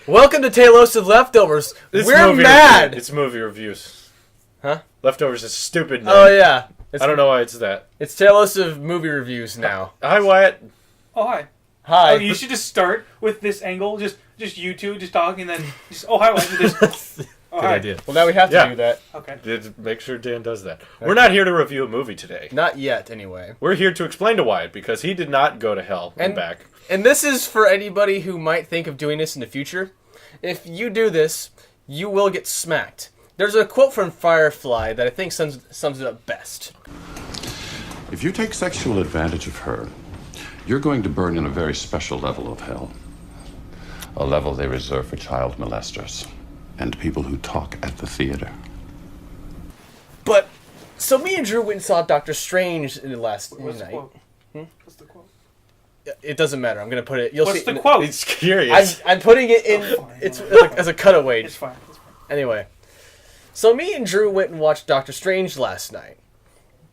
Welcome to Talos of Leftovers. We're mad. It's movie reviews. Huh? Leftovers is stupid name. Oh yeah. I don't know why it's that. It's Talos of movie reviews now. Hi, Wyatt. Oh, hi. Hi. Oh, you should just start with this angle, just you two just talking, and then just hi, Wyatt. This. Oh, Good hi. idea. Well, now we have to do that. Okay. Make sure Dan does that. We're not here to review a movie today. Not yet, anyway. We're here to explain to Wyatt because he did not go to hell and back. And this is for anybody who might think of doing this in the future. If you do this, you will get smacked. There's a quote from Firefly that I think sums it up best. If you take sexual advantage of her, you're going to burn in a very special level of hell. A level they reserve for child molesters and people who talk at the theater. But, so me and Drew went and saw Doctor Strange in the last What's the night. quote? What's the quote? It doesn't matter. I'm going to put it... You'll What's see the quote? He's curious. I'm putting it in... It's like, as a cutaway. It's fine. It's fine. Anyway. So me and Drew went and watched Doctor Strange last night.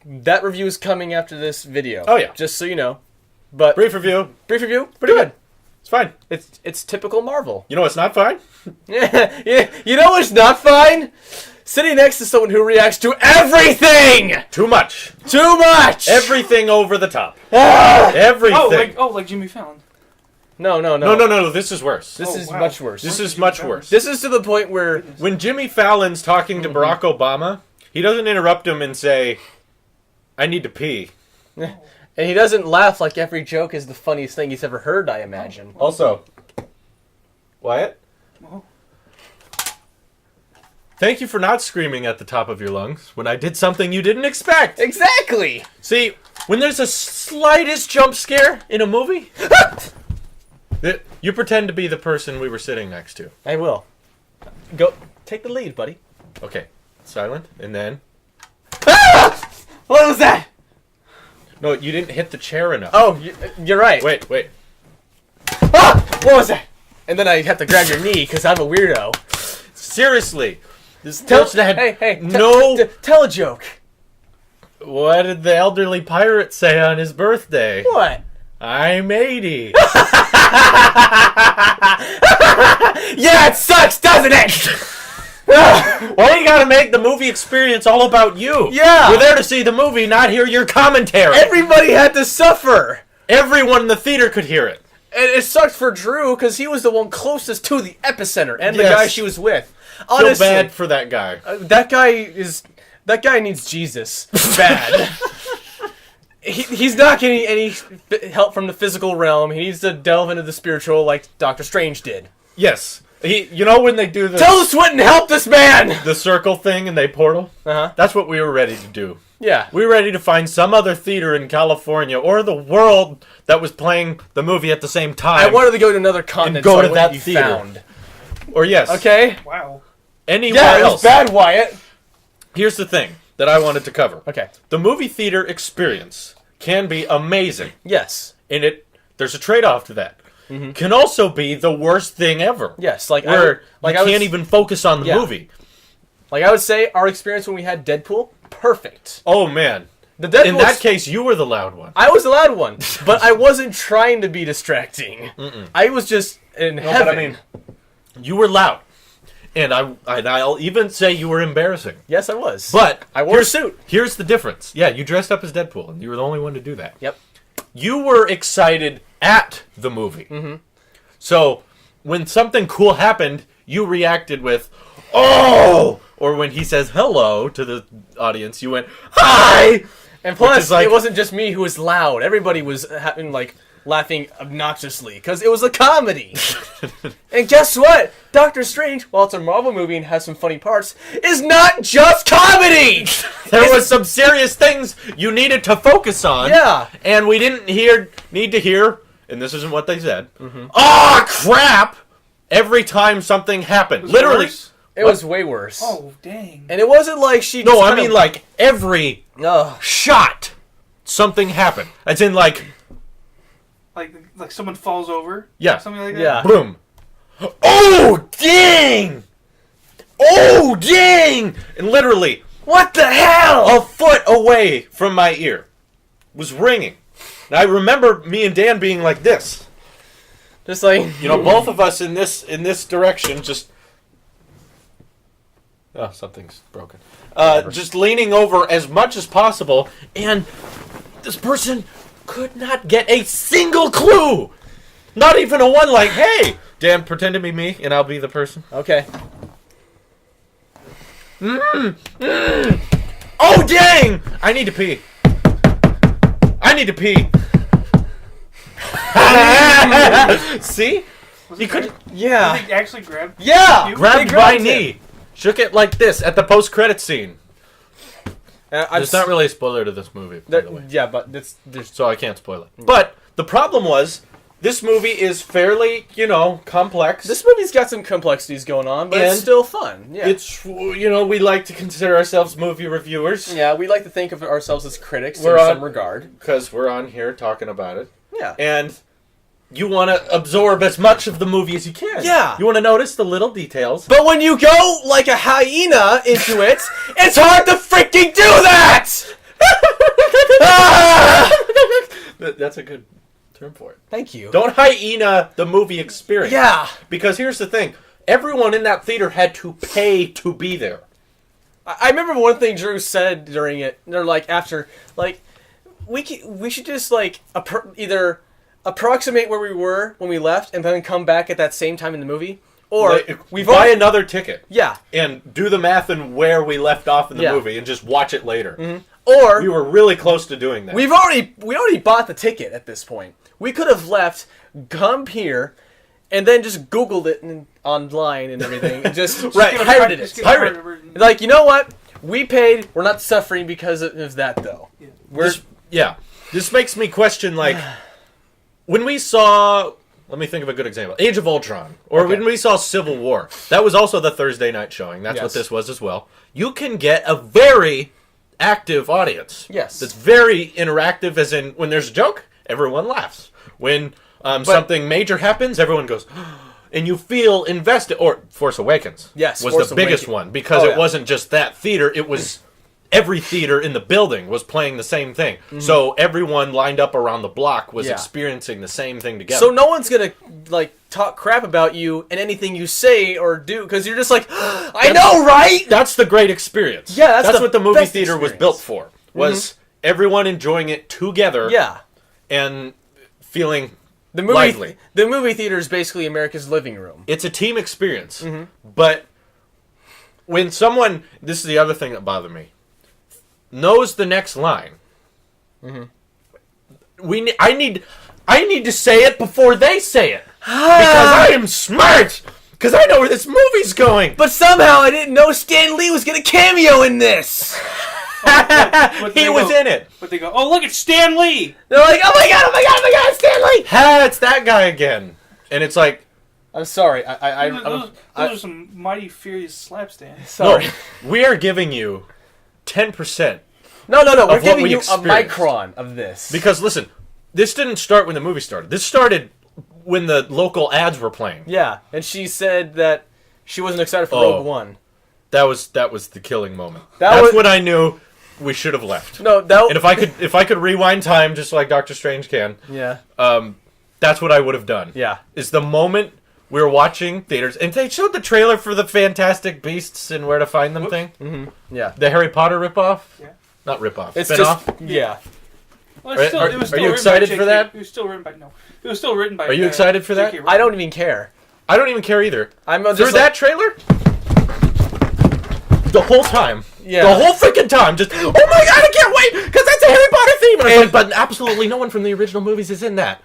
That review is coming after this video. Oh, yeah. Just so you know. But Brief review. Pretty good. It's fine. It's typical Marvel. You know what's not fine? Yeah. You know what's not fine? Sitting next to someone who reacts to everything! Too much. Too much! Everything over the top. Ah! Everything. like Jimmy Fallon. No. No. This is worse. This is wow. much worse. This is much worse. This is to the point where... When Jimmy Fallon's talking to Barack Obama, he doesn't interrupt him and say, I need to pee. And he doesn't laugh like every joke is the funniest thing he's ever heard, I imagine. Also, Wyatt? Oh. Thank you for not screaming at the top of your lungs when I did something you didn't expect. Exactly! See, when there's a slightest jump scare in a movie, you pretend to be the person we were sitting next to. I will. Go, take the lead, buddy. Okay, silent, and then... Ah! What was that? No, you didn't hit the chair enough. Oh, you're right. Wait. Ah! What was that? And then I have to grab your knee because I'm a weirdo. Seriously. This Tell a joke. What did the elderly pirate say on his birthday? What? I'm 80. Yeah, it sucks, doesn't it? Why you gotta make the movie experience all about you? Yeah. We're there to see the movie, not hear your commentary. Everybody had to suffer. Everyone in the theater could hear it. And it sucked for Drew because he was the one closest to the epicenter and the Yes. guy she was with. Feel Honestly, bad for that guy. that guy needs Jesus bad. He's not getting any help from the physical realm. He needs to delve into the spiritual like Doctor Strange did. Yes. You know when they do Tilda Swinton, help this man! the circle thing and they portal? Uh-huh. That's what we were ready to do. Yeah. We were ready to find some other theater in California or the world that was playing the movie at the same time. I wanted to go to another continent go so to I wouldn't that be theater. found. Or yes. Okay? Wow. Anywhere Yeah, it was else. bad, Wyatt. Here's the thing that I wanted to cover. Okay. The movie theater experience can be amazing. Yes. And there's a trade-off to that. Can also be the worst thing ever. Yes, like Where I you can't even focus on the Yeah. movie. Like I would say, our experience when we had Deadpool, perfect. Oh, man. The Deadpool In that case, you were the loud one. I was the loud one, but I wasn't trying to be distracting. I was just in heaven. But I mean, you were loud. And I'll even say you were embarrassing. Yes, I was. But I wore a suit. Here's the difference. Yeah, you dressed up as Deadpool, and you were the only one to do that. Yep. You were excited at the movie. Mm-hmm. So when something cool happened, you reacted with, "Oh!" Or when he says hello to the audience, you went, "Hi!" And plus, like- it wasn't just me who was loud. Everybody was laughing obnoxiously because it was a comedy. And guess what? Doctor Strange, while it's a Marvel movie and has some funny parts, is not just comedy. There was some serious things you needed to focus on. Yeah. And we didn't need to hear, and this isn't what they said, "Ah, crap!" every time something happened. Literally. Worse? It was way worse. Oh, dang. And it wasn't like she. No, just I kinda- mean like every shot something happened. As in like, Like someone falls over? Yeah. Something like that? Yeah. boom. Oh, dang! Oh, dang! And literally, What the hell? a foot away from my ear was ringing. And I remember me and Dan being like this. Just like both of us in this direction, just something's broken. Just leaning over as much as possible, and this person could not get a single clue. Not even a one. Like, hey, Dan, pretend to be me, and I'll be the person. Okay. Oh dang! I need to pee. See? You could. Yeah. Did they actually grab? Yeah. You? Grabbed They my grabbed knee. Shook it like this at the post-credit scene. I'm It's not really a spoiler to this movie, by the way. Yeah, but there's So I can't spoil it. But the problem was, this movie is fairly, complex. this movie's got some complexities going on, but it's And still fun. Yeah. It's, we like to consider ourselves movie reviewers. Yeah, we like to think of ourselves as critics We're in on- some regard. Because we're on here talking about it. Yeah. And you want to absorb as much of the movie as you can. Yeah. You want to notice the little details. But when you go like a hyena into it, it's hard to freaking do that! Ah! That's a good term for it. Thank you. Don't hyena the movie experience. Yeah. Because here's the thing. Everyone in that theater had to pay to be there. I remember one thing Drew said during it. They're like, after, like, we should just, like, either approximate where we were when we left and then come back at that same time in the movie. Or we buy another ticket. Yeah. And do the math and where we left off in the Yeah. movie and just watch it later. Mm-hmm. Or we were really close to doing that. we already bought the ticket at this point. We could have left, come here, and then just Googled it online and everything, and just pirated it. Pirate it. Like, you know what? We paid. We're not suffering because of that, though. Yeah. This makes me question, like, when we saw... Let me think of a good example. Age of Ultron. Or when we saw Civil War. That was also the Thursday night showing. That's what this was as well. You can get a very active audience. Yes. That's very interactive, as in, when there's a joke, everyone laughs. When something major happens, everyone goes... And you feel invested. Or Force Awakens was Force the biggest Awakens. one. Because it wasn't just that theater. It was... Every theater in the building was playing the same thing. Mm-hmm. So everyone lined up around the block was experiencing the same thing together. So no one's going to, like, talk crap about you and anything you say or do, because you're just like, I know, right? That's the great experience. Yeah, that's what the movie best theater was experience. built for. Was everyone enjoying it together Yeah. and feeling The movie, lively. The movie theater is basically America's living room. It's a team experience. But when someone... This is the other thing that bothered me. Knows the next line. I need to say it before they say it. Because I am smart. Because I know where this movie's going. But somehow I didn't know Stan Lee was going to cameo in this. He was in it. But they go, oh, look, it's Stan Lee! They're like, oh my god, Stan Lee! Ha, it's that guy again. And it's like, I'm sorry. Those are some mighty furious slaps, Dan. Sorry. no, we are giving you 10%. No. We're what giving we you a experienced. micron of this. Because, listen, this didn't start when the movie started. This started when the local ads were playing. Yeah, and she said that she wasn't excited for Rogue One. That was the killing moment. That That's was- when I knew we should have left. No, And if I could rewind time just like Doctor Strange can, Yeah. that's what I would have done. Yeah. Is the moment we were watching theaters, and they showed the trailer for the Fantastic Beasts and Where to Find Them thing. Yeah. The Harry Potter ripoff? Yeah. Not ripoff. It's spin-off? just... Yeah. Well, it's Are- it was are you written by excited J.K. for that? It was still written by... No. It was still written by... Are you excited for that? J.K. I don't even care. I don't even care either. I'm Through just that trailer? The whole time. Yeah. The whole freaking time. Just, oh my god, I can't wait! Because that's a Harry Potter theme! And I was like, but absolutely no one from the original movies is in that.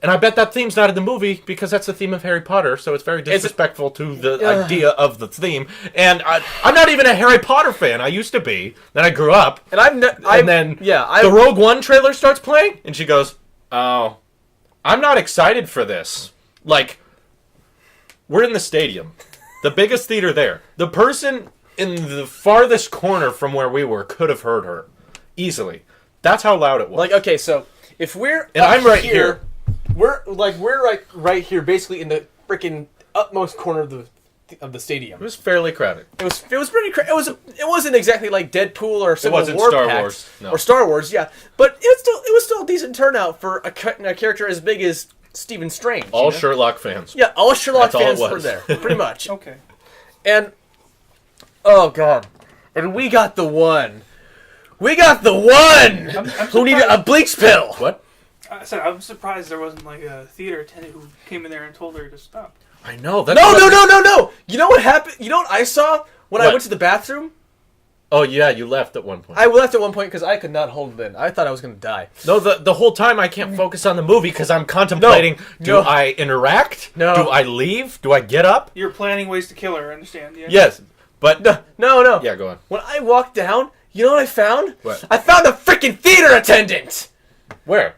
And I bet that theme's not in the movie because that's the theme of Harry Potter, so it's very disrespectful to the idea of the theme. And I'm not even a Harry Potter fan. I used to be. Then I grew up. And the Rogue One trailer starts playing, and she goes, oh, I'm not excited for this. Like, we're in the stadium. The biggest theater there. The person in the farthest corner from where we were could have heard her. Easily. That's how loud it was. Like, okay, so if we're And I'm right here. We're right here, basically in the freaking utmost corner of the stadium. It was fairly crowded. It was pretty. It wasn't exactly like Deadpool or Civil wasn't War Star Pact Wars, no. or Star Wars, yeah. But it was still a decent turnout for a character as big as Stephen Strange. All Sherlock fans. Yeah, all Sherlock That's all it fans was. were there, pretty much. Okay. And oh god, and we got the one. We got the one I'm who needed a bleach pill. What? I said I'm surprised there wasn't like a theater attendant who came in there and told her to stop. I know. That's No, what- no. You know what happened? You know what I saw when I What? went to the bathroom? Oh yeah, you left at one point. I left at one point because I could not hold it in. I thought I was going to die. No, the whole time I can't focus on the movie because I'm contemplating: do No. I interact? No. Do I leave? Do I get up? You're planning ways to kill her. I understand? Yeah. Yes, but No. yeah, go on. When I walked down, you know what I found? What? I found a freaking theater attendant! Where?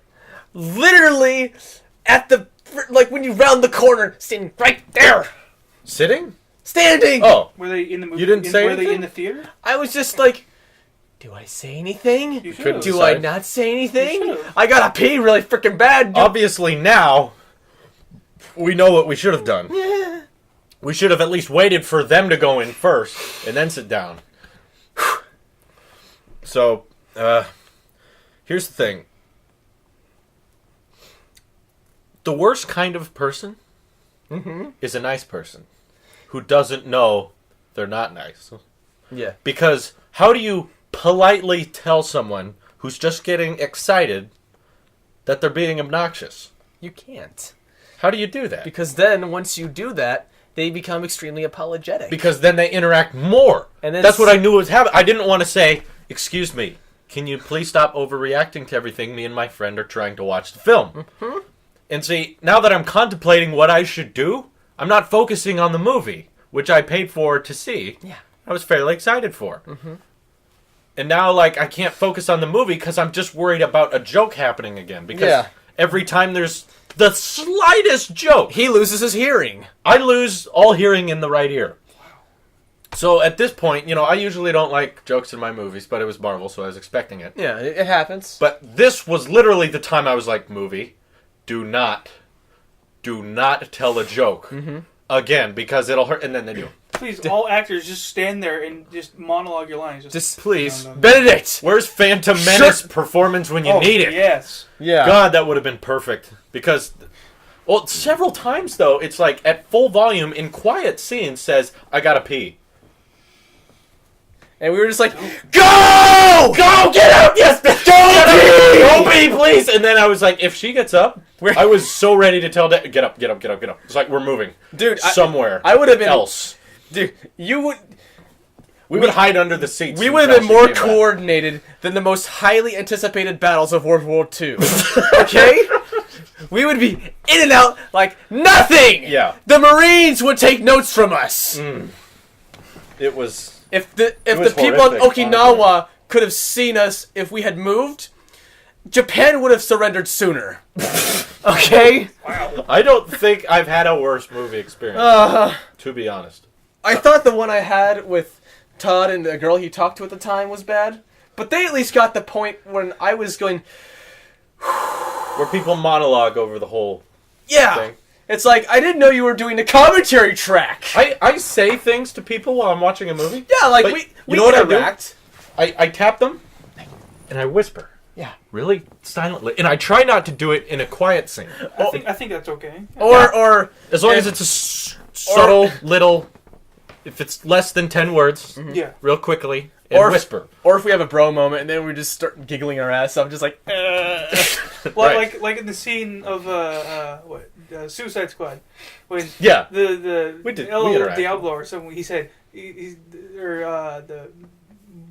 Literally at the, like when you round the corner, standing right there! Sitting? Standing! Oh, Were they in the movie? You didn't say Were they anything? in the theater? I was just like, do I say anything? You couldn't should. Do I decide. not say anything? You should've. I gotta pee really freaking bad. obviously now we know what we should have done. We should have at least waited for them to go in first and then sit down. So, here's the thing. The worst kind of person is a nice person who doesn't know they're not nice. Yeah. Because how do you politely tell someone who's just getting excited that they're being obnoxious? You can't. How do you do that? Because then, once you do that, they become extremely apologetic. Because then they interact more. And then that's what I knew was happening. I didn't want to say, excuse me, can you please stop overreacting to everything? Me and my friend are trying to watch the film. Mm-hmm. And see, now that I'm contemplating what I should do, I'm not focusing on the movie, which I paid for to see. Yeah. I was fairly excited for. Mm-hmm. And now, like, I can't focus on the movie because I'm just worried about a joke happening again. Because every time there's the slightest joke, He loses his hearing. I lose all hearing in the right ear. So at this point, you know, I usually don't like jokes in my movies, but it was Marvel, so I was expecting it. Yeah, it happens. But this was literally the time I was like, movie, do not tell a joke again, because it'll hurt, and then they do. Please, all actors just stand there and just monologue your lines. Just Please. No. Benedict! Where's Phantom Menace performance when you need it? Yes. Yeah. God, that would have been perfect. Because, well, several times, though, it's like at full volume in quiet scenes says, I gotta pee. And we were just like, Go! Go! Get out! Yes! Go pee, please! And then I was like, if she gets up, I was so ready to tell Dad, get up. It's like, we're moving. Dude, somewhere. I would have been else. Dude, you would. We would hide under the seats. We and would have been Josh more came back. coordinated than the most highly anticipated battles of World War II. Okay? We would be in and out like nothing! Yeah. The Marines would take notes from us. It was... If the was people in horrific, Okinawa could have seen us if we had moved, Japan would have surrendered sooner. Okay? I don't think I've had a worse movie experience, to be honest. I thought the one I had with Todd and the girl he talked to at the time was bad, but they at least got the point when I was going, Where people monologue over the whole yeah. thing. It's like, I didn't know you were doing the commentary track. I say things to people while I'm watching a movie. Yeah, like, But we you know what I do? interact. I tap them, and I whisper. Yeah. Really silently. And I try not to do it in a quiet scene. I think that's okay. Or As long as it's a subtle little... If it's less than 10 words, Yeah. real quickly, and Or- whisper. or if we have a bro moment and then we just start giggling our ass off, just like, Well, Right. like in the scene of Suicide Squad, when Yeah. the We did- we El interacted. Diablo or something, he said the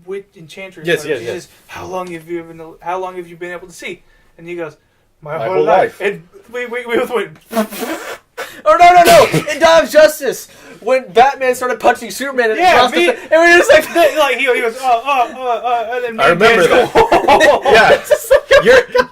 witch enchantress. Yes, whatever, yes, she yes. says, how long have you been able to see? And he goes, my My whole whole life. life. And we both went. or no, in Dawn of Justice, when Batman started punching Superman across me- the and we were just like, like he goes, and then I remember Man's that. Yeah. You're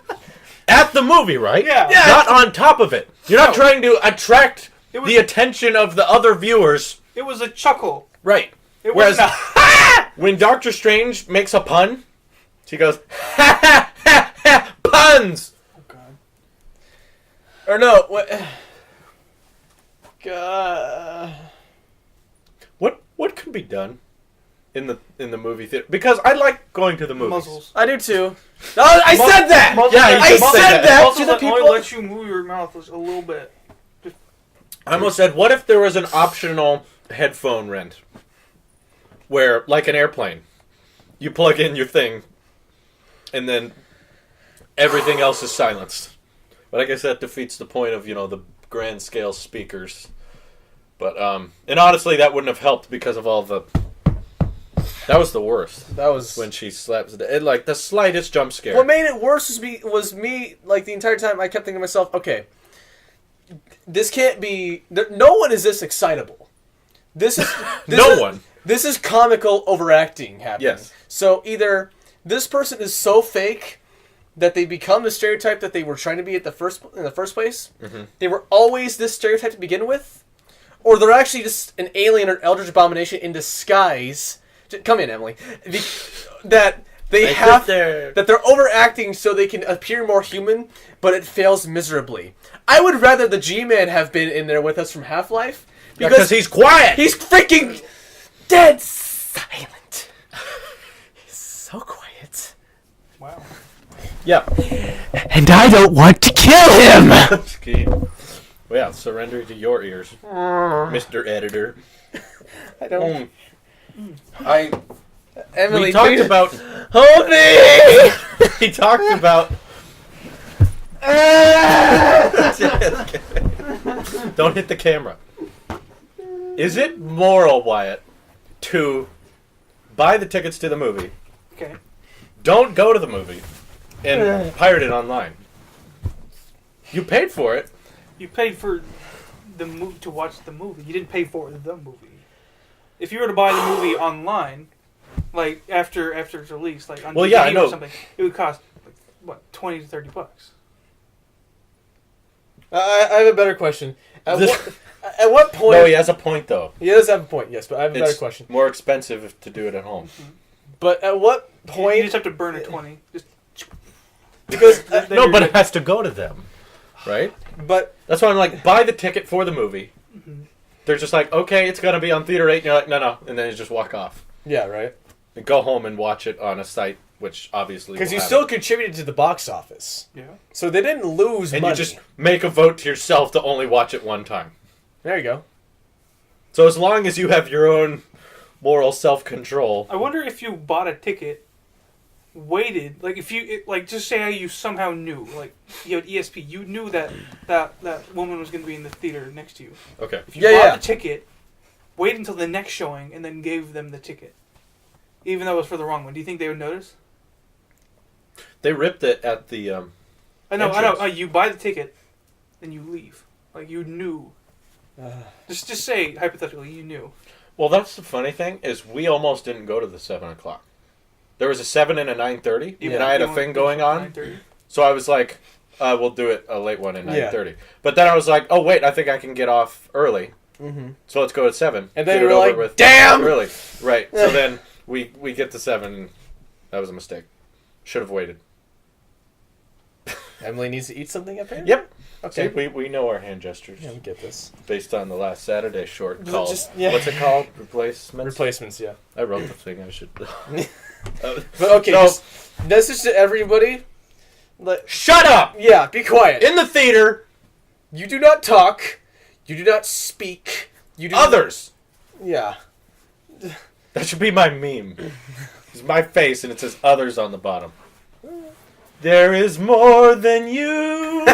at the movie, right? Yeah. Yeah. Not on top of it. You're not trying to attract It was- the attention of the other viewers. It was a chuckle. Right. It Whereas wasn't when Doctor Strange makes a pun, she goes, ha ha ha ha, puns! Oh, God. or no, what? God. What could be done in the movie theater because I like going to the movies. Muzzles. I do too. No, I said that. Muzzles- Yeah, you I did say said that Muzzles to the that people. only let you move your mouth a little bit. I almost said, what if there was an optional headphone rent? Where, like an airplane, you plug in your thing, and then everything else is silenced. But I guess that defeats the point of, the grand scale speakers. But, and honestly, that wouldn't have helped because of all the... That was the worst. That was when she slaps it. Like, the slightest jump scare. What made it worse was me, like, the entire time I kept thinking to myself, okay, this can't be... No one is this excitable. This is... one. This is comical overacting happening. Yes. So either this person is so fake that they become the stereotype that they were trying to be in the first place. Mm-hmm. They were always this stereotype to begin with, or they're actually just an alien or eldritch abomination in disguise. Come in, Emily. That they're overacting so they can appear more human, but it fails miserably. I would rather the G-Man have been in there with us from Half-Life Because he's quiet. He's freaking dead silent. He's so quiet. Wow. Yeah. And I don't want to kill him! Well, yeah, surrender to your ears, Mr. Editor. I don't... Emily, we please. talked about... Hold me! We talked about... Don't hit the camera. Is it moral, Wyatt, to buy the tickets to the movie, Okay. don't go to the movie, and pirate it online? You paid for it. You paid for the to watch the movie. You didn't pay for the movie. If you were to buy the movie online, like after it's released, like on Well, DVD yeah, I know. or something, it would cost like, what, $20 to $30. I have a better question. At what point... No, he has a point, though. He does have a point, yes, but I have a better It's question. more expensive to do it at home. But at what You point... just have to burn a 20. Just Because... then No, you're but good. it has to go to them, right? but... That's why I'm like, buy the ticket for the movie. They're just like, okay, it's going to be on Theater 8. And you're like, no. And then you just walk off. Yeah, right? And go home and watch it on a site, which obviously Because will you have still it. contributed to the box office. Yeah. So they didn't lose And money. you just make a vote to yourself to only watch it one time. There you go. So as long as you have your own moral self-control... I wonder if you bought a ticket, waited, like if you, like just say how you somehow knew, like you had ESP, you knew that woman was going to be in the theater next to you. Okay. If you Yeah, bought yeah. the ticket, wait until the next showing and then gave them the ticket, even though it was for the wrong one. Do you think they would notice? They ripped it at the... I know. entrance. You buy the ticket, then you leave. Like you knew. Just say hypothetically, you knew. Well, that's the funny thing, is we almost didn't go to the 7 o'clock. There was a 7 and a 9:30, and I had a thing going on. 9:30. So I was like, we'll do it a late one at Yeah. 9:30. But then I was like, oh, wait, I think I can get off early. Mm-hmm. So let's go at 7. And then Get we it were over like, with damn! early. Right. So then we get to 7. That was a mistake. Should have waited. Emily needs to eat something up here? Yep. Okay. See, we know our hand gestures. Yeah, we get this. Based on the last Saturday short Just- called... just- yeah. What's it called? Replacements? Replacements, yeah. I wrote the thing. I should... But okay, So- just message to everybody. Shut up! Yeah, be quiet. In the theater, You do not talk. You do not speak. You do others. Yeah. That should be my meme. It's my face, and it says others on the bottom. There is more than you.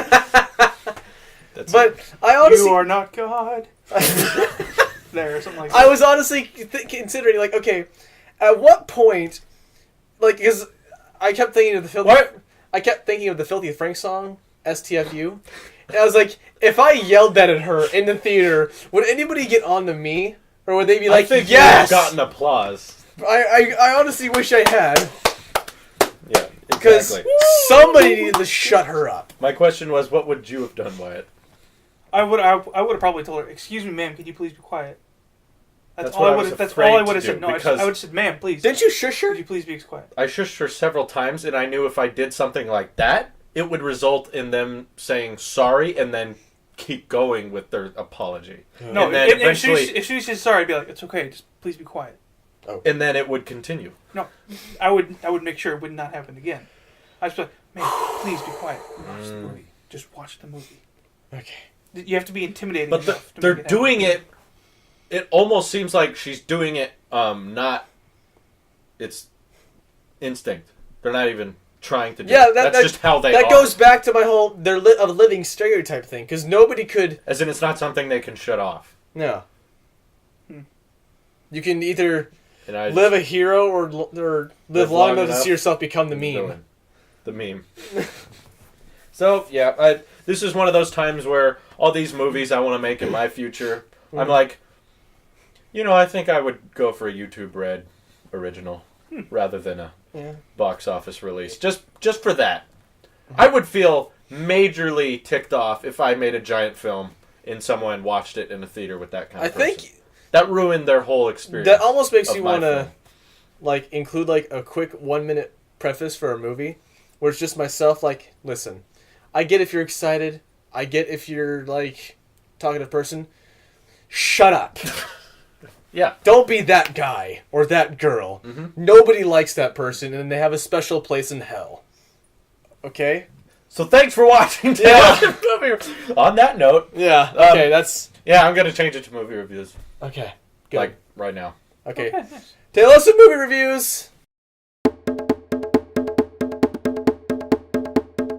That's But it. I honestly... You are not God. There, something like that. I was honestly considering, like, okay, at what point, like, because I kept thinking of the filthy... What? I kept thinking of the Filthy Frank song, STFU. And I was like, if I yelled that at her in the theater, would anybody get on to me? Or would they be like, I think yes! you would have gotten applause. I honestly wish I had. Yeah, Because exactly. somebody needed to shut her up. My question was, what would you have done, Wyatt? I would have probably told her, "Excuse me, ma'am, could you please be quiet?" That's all what I I would. was That's afraid all I to would have do, said. No, I because- would have said, "Ma'am, please." Didn't you shush her? Could you please be quiet? I shushed her several times, and I knew if I did something like that, it would result in them saying sorry and then keep going with their apology. No, and then if eventually... she says sorry, I'd be like, "It's okay. Just please be quiet." and then it would continue. No, I would make sure it would not happen again. I was like, man, please be quiet. Watch the movie. Just watch the movie. Okay. You have to be intimidating. But enough to they're make doing happen. it. It almost seems like she's doing it. Not. It's instinct. They're not even trying to do Yeah, it. That's just how they that are. goes back to my whole a living stereotype thing, because nobody could. As in, it's not something they can shut off. No. You can either And I live a hero or live long enough to see yourself become the meme. The meme. So yeah, this is one of those times where all these movies I want to make in my future, I'm like, I think I would go for a YouTube Red original rather than a box office release. Just for that. I would feel majorly ticked off if I made a giant film and someone watched it in a theater with that kind of person. think that ruined their whole experience. that almost makes of you my want to film. include a quick 1-minute preface for a movie where it's just myself listen, I get if you're excited, I get if you're talkative person, shut up. Yeah. Don't be that guy or that girl. Nobody likes that person, and they have a special place in hell. Okay? So thanks for watching. Yeah. On that note. Yeah, okay, that's... Yeah, I'm going to change it to movie reviews. Okay, good. Right now. Okay. Tell us some movie reviews!